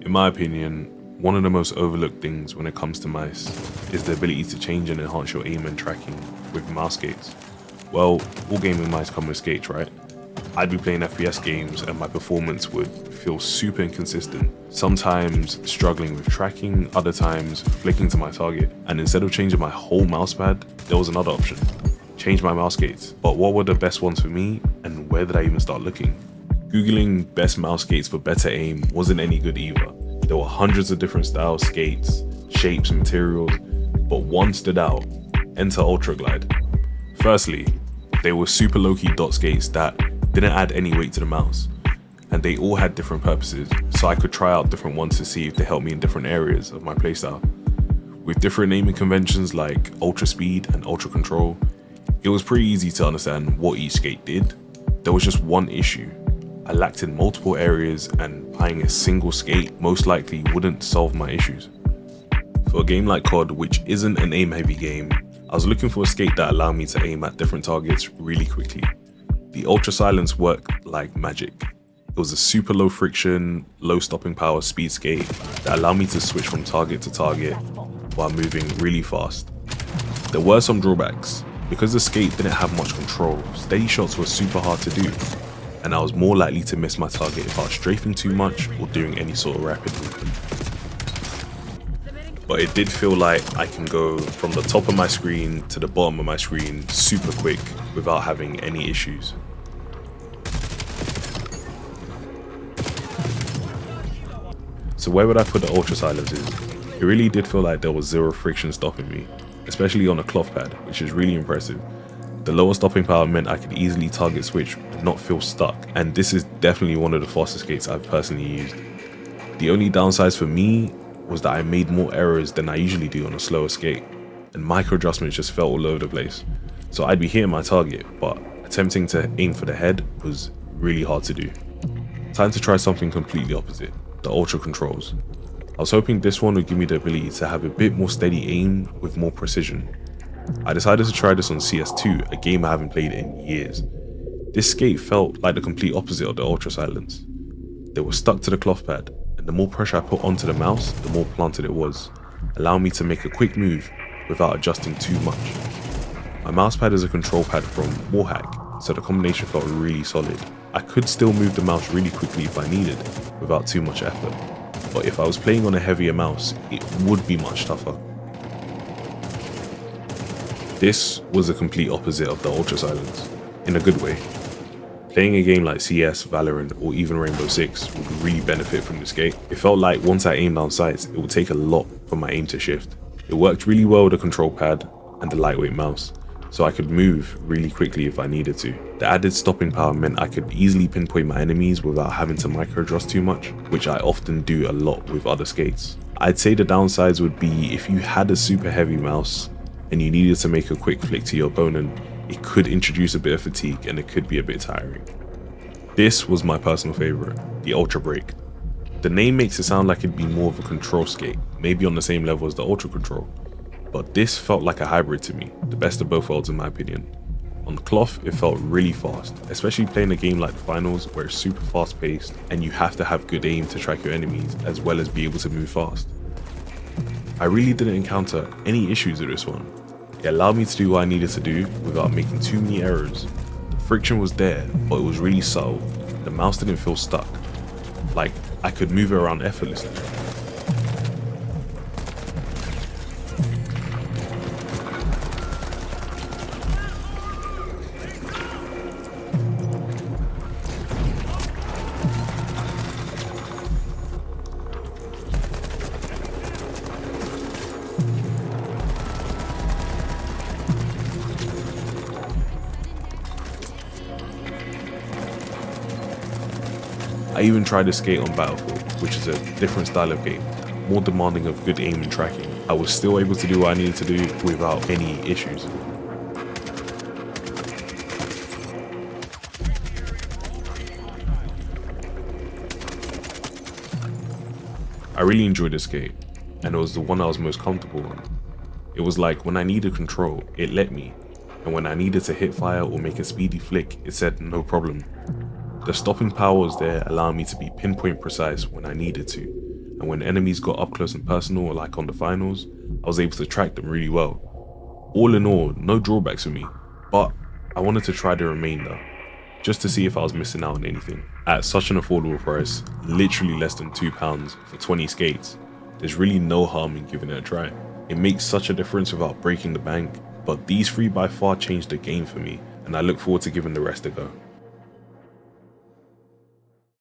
In my opinion, one of the most overlooked things when it comes to mice is the ability to change and enhance your aim and tracking with mouse skates. Well, all gaming mice come with skates, right? I'd be playing FPS games and my performance would feel super inconsistent, sometimes struggling with tracking, other times flicking to my target. And instead of changing my whole mousepad, there was another option: change my mouse skates. But what were the best ones for me, and where did I even start looking? Googling best mouse skates for better aim wasn't any good either. There were hundreds of different styles, skates, shapes, materials, but one stood out: Enter Ultra Glide. Firstly, they were super low-key dot skates that didn't add any weight to the mouse, and they all had different purposes, so I could try out different ones to see if they helped me in different areas of my playstyle. With different naming conventions like Ultra Speed and Ultra Control, it was pretty easy to understand what each skate did. There was just one issue: I lacked in multiple areas, and buying a single skate most likely wouldn't solve my issues. For a game like COD, which isn't an aim-heavy game, I was looking for a skate that allowed me to aim at different targets really quickly. The Ultra Silence worked like magic. It was a super low friction, low stopping power speed skate that allowed me to switch from target to target while moving really fast. There were some drawbacks. Because the skate didn't have much control, steady shots were super hard to do, and I was more likely to miss my target if I was strafing too much or doing any sort of rapid movement. But it did feel like I can go from the top of my screen to the bottom of my screen super quick without having any issues. So where would I put the Ultra Silences? It really did feel like there was zero friction stopping me, especially on a cloth pad, which is really impressive. The lower stopping power meant I could easily target switch and not feel stuck, and this is definitely one of the fastest skates I've personally used. The only downsides for me was that I made more errors than I usually do on a slower skate, and micro adjustments just felt all over the place. So I'd be hitting my target, but attempting to aim for the head was really hard to do. Time to try something completely opposite: the Ultra Controls. I was hoping this one would give me the ability to have a bit more steady aim with more precision. I decided to try this on CS2, a game I haven't played in years. This skate felt like the complete opposite of the Ultra Silence. They were stuck to the cloth pad, and the more pressure I put onto the mouse, the more planted it was, allowing me to make a quick move without adjusting too much. My mouse pad is a control pad from Warhack, so the combination felt really solid. I could still move the mouse really quickly if I needed, without too much effort. But if I was playing on a heavier mouse, it would be much tougher. This was a complete opposite of the Ultra Silence, in a good way. Playing a game like CS, Valorant, or even Rainbow Six would really benefit from this skate. It felt like once I aimed down sights, it would take a lot for my aim to shift. It worked really well with the control pad and the lightweight mouse, so I could move really quickly if I needed to. The added stopping power meant I could easily pinpoint my enemies without having to micro adjust too much, which I often do a lot with other skates. I'd say the downsides would be if you had a super heavy mouse and you needed to make a quick flick to your opponent, it could introduce a bit of fatigue and it could be a bit tiring. This was my personal favorite, the Ultra Break. The name makes it sound like it'd be more of a control skate, maybe on the same level as the Ultra Control. But this felt like a hybrid to me, the best of both worlds in my opinion. On cloth, it felt really fast, especially playing a game like the finals where it's super fast paced and you have to have good aim to track your enemies as well as be able to move fast. I really didn't encounter any issues with this one. It allowed me to do what I needed to do without making too many errors. The friction was there, but it was really subtle. The mouse didn't feel stuck. Like, I could move it around effortlessly. I even tried to skate on Battlefield, which is a different style of game, more demanding of good aim and tracking. I was still able to do what I needed to do without any issues. I really enjoyed this skate, and it was the one I was most comfortable on. It was like when I needed control, it let me, and when I needed to hit fire or make a speedy flick, it said no problem. The stopping power was there, allowing me to be pinpoint precise when I needed to, and when enemies got up close and personal, like on the finals, I was able to track them really well. All in all, no drawbacks for me, but I wanted to try the remainder, just to see if I was missing out on anything. At such an affordable price, literally less than £2 for 20 skates, there's really no harm in giving it a try. It makes such a difference without breaking the bank, but these 3 by far changed the game for me, and I look forward to giving the rest a go.